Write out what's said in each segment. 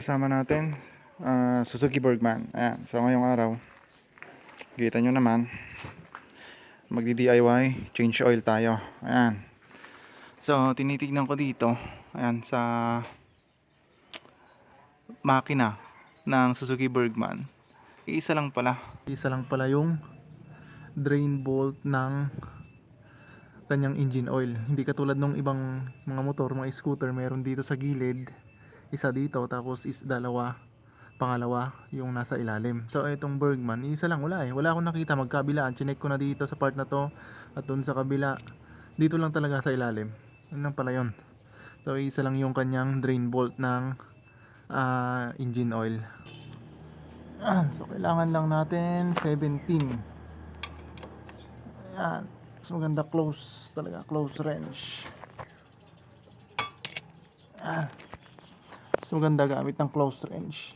Kasama natin, Suzuki Bergman. Ayan. So ngayong araw, kita nyo naman, magdi-DIY, change oil tayo. Ayan. So tinitignan ko dito, ayan, sa makina ng Suzuki Bergman. Isa lang pala. Isa lang pala yung drain bolt ng kanyang engine oil. Hindi katulad ng ibang mga motor, mga scooter, meron dito sa gilid, isa dito, tapos dalawa, pangalawa yung nasa ilalim. So itong Bergman, isa lang, wala wala akong nakita magkabilaan. Chinek ko na dito sa part na to at dun sa kabila, dito lang talaga sa ilalim. Yun lang pala yun. So isa lang yung kanyang drain bolt ng engine oil. So kailangan lang natin 17. Ayan. So maganda, close talaga, close range. Ayan. So maganda gamit ng close range.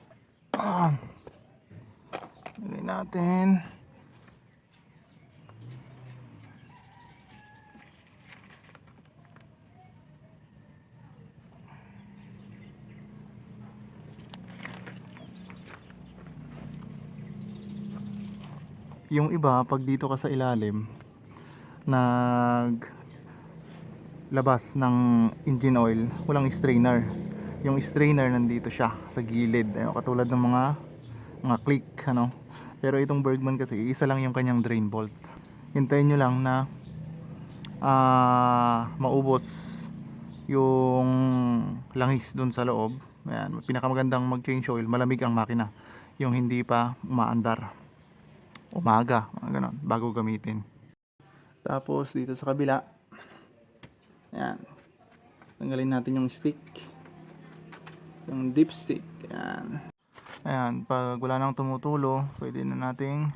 Lagay natin. Yung iba, pag dito ka sa ilalim, nag labas ng engine oil, walang strainer. Yung strainer nandito siya sa gilid. Ayun, katulad ng mga click, ano. Pero itong Bergman kasi, isa lang yung kanyang drain bolt. Hintayin nyo lang na maubos yung langis dun sa loob. Ayan, pinakamagandang mag change oil, malamig ang makina, yung hindi pa umaandar, umaga, mga ganon, bago gamitin. Tapos dito sa kabila, ayan, tanggalin natin yung stick, yung dipstick. Ayan. Ayan, pag wala nang tumutulo, pwede na nating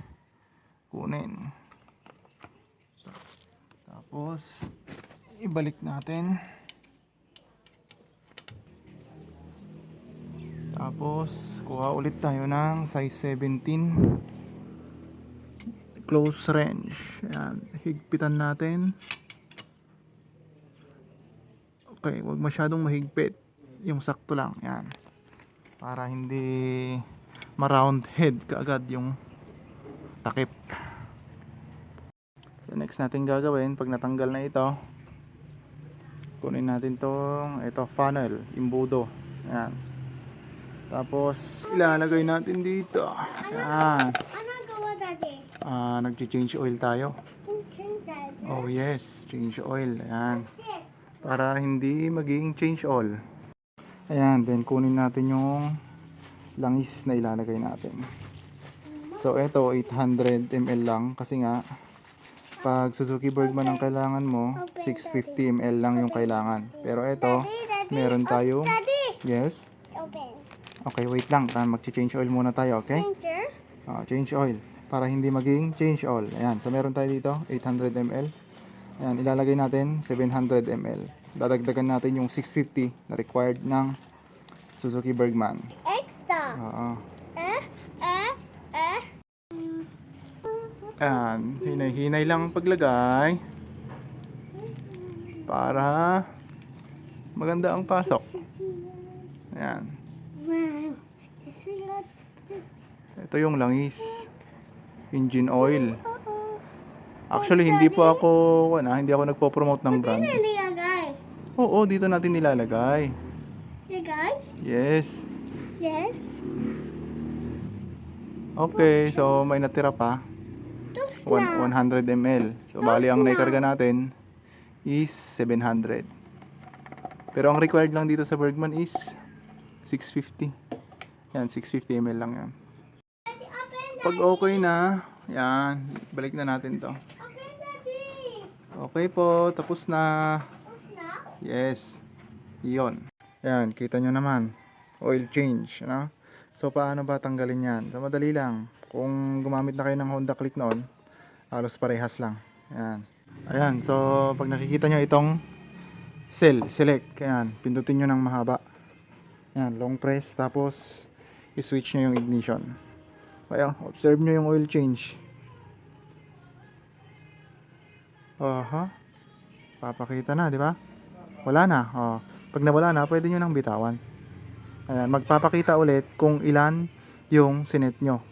kunin. Tapos ibalik natin. Tapos kuha ulit tayo ng size 17 close range. Ayan, higpitan natin. Okay, wag masyadong mahigpit, yung sakto lang. Ayan, para hindi ma-round head kaagad yung takip. So next natin gagawin, pag natanggal na ito, kunin natin ito funnel, imbudo. Ayan. Tapos ilalagay natin dito. Ayan. Nag-change oil tayo. Oh yes, change oil. Ayan. Para hindi maging change oil. Ayan, then kunin natin yung langis na ilalagay natin. So ito 800 ml lang kasi nga pag Suzuki Bergman ang kailangan mo, 650 ml lang yung kailangan. Pero ito, meron tayong, yes. Okay, wait lang. Mag-change oil muna tayo, okay? Change oil para hindi maging change oil. Ayan, so meron tayo dito 800 ml. Ayan, ilalagay natin 700 ml. Dadagdagan natin yung 650 na required ng Suzuki Bergman. Extra. Oo. Ayan, hinay-hinay lang ang paglagay para maganda ang pasok. Ayan. Ito yung langis, engine oil. Actually, hindi ako nagpo-promote ng brand. Oo, dito natin nilalagay. Yes. Yes. Okay, so may natira pa. 100 ml. So bali ang naikarga natin is 700. Pero ang required lang dito sa Bergman is 650. Yan, 650 ml lang yan. Pag okay na, yan, balik na natin to. Okay po, tapos na. Yes. Iyon. Yan, kita nyo naman. Oil change, no? So paano ba tanggalin yan? So madali lang. Kung gumamit na kayo ng Honda Click noon, halos parehas lang. Ayan. Ayan, so pag nakikita nyo itong select, ayan, pindutin nyo ng mahaba. Ayan, long press, tapos i-switch nyo yung ignition. Ayan, observe nyo yung oil change. Papakita na, di ba? Wala na. Pag nawala na, pwede nyo nang bitawan. Ayan, magpapakita ulit kung ilan yung sinet nyo.